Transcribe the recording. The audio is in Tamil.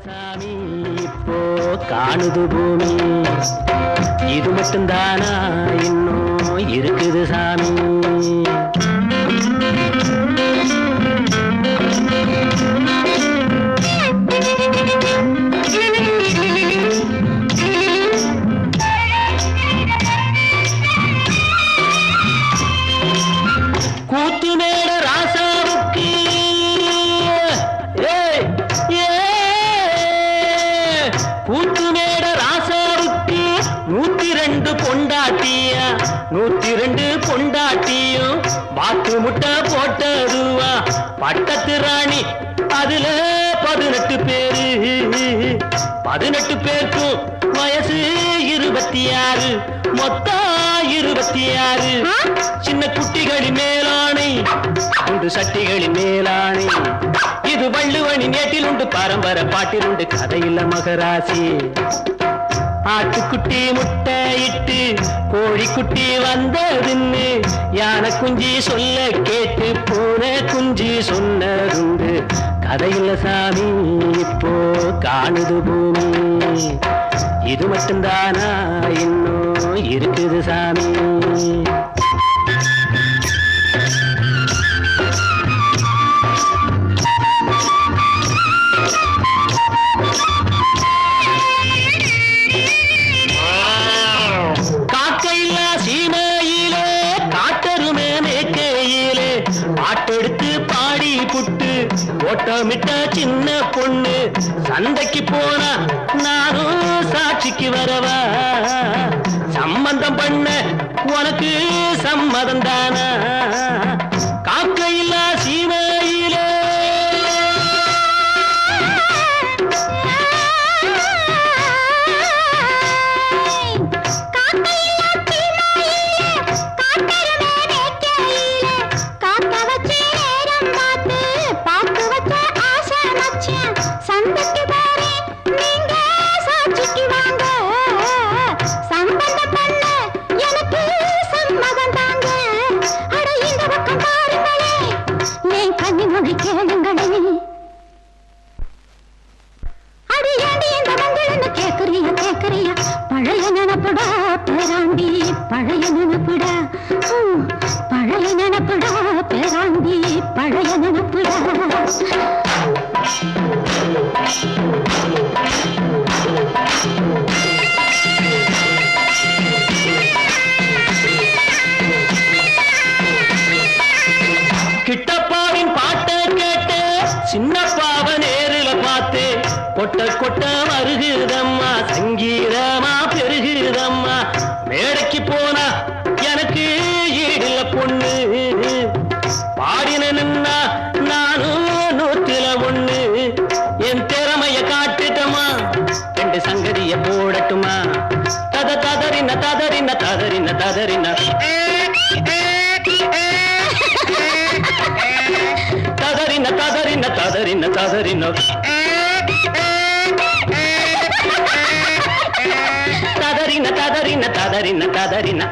சாமி இப்போ காணுது பூமி, இது மட்டும்தானா இன்னும் இருக்குது சாமி. கூத்து மேட ராசாவுக்கு கூத்து மேட ராசாவுக்கு 102 பொண்டாட்டியா, 102 பொண்டாட்டியும் பாத்து முட்டை போட்டதுவா. பட்டத்து ராணி அதுல 18 பேரு, 18 பேருக்கும் வயசு 26, மொத்தம் 26. சின்ன குட்டிகளின் மேலானை, உண்டு சட்டிகளின் மேலானை. இது வள்ளுவனின் ஏட்டில் உண்டு, பரம்பரை பாட்டில் உண்டு, கதையில்ல மகராசி. ஆட்டுக்குட்டி முட்டை இட்டு கோழிக்குட்டி வந்ததுன்னு யானை குஞ்சி சொல்ல கேட்டு பூனை குஞ்சி சொன்னதுண்டு. கதையில்ல சாமி இப்போ காணுது பூமி, இது மட்டும்தானா இன்னும் இருக்குது சாமி. காக்கையில்லா சீமையிலே காட்டருமே மேக்கையிலே பாட்டெடுத்து பாடி புட்டு ஓட்டமிட்ட சின்ன பொண்ணு. சந்தைக்கு போனா நானும் சாட்சிக்கு வரவா, சம்பந்தம் பண்ண உனக்கு சம்மதம் தானா? காக்கையில்லா சீமையிலே பழைய நினப்புடா பேராண்டி, பழைய நினப்புடா, பழைய நினப்புடா பேராண்டி, பழைய நினப்புடா. கிட்டப்பாவின் பாட்டை கேட்டு சின்னப்பாவ நேரில பார்த்து கொட்ட கொட்ட வருகுதம்மா, சங்கீதமா பெருகுதம்மா. மேடைக்கு போனா எனக்கு ஈடுல பொண்ணு, பாடினா நானும் 101. என் திறமைய காட்டுட்டமா, 2 சங்கதிய போடட்டுமா? தத ததறின ததறின ததறின ததறின ததறின ததறின ததறின ததறின ததறின ததறின ததறின ததறின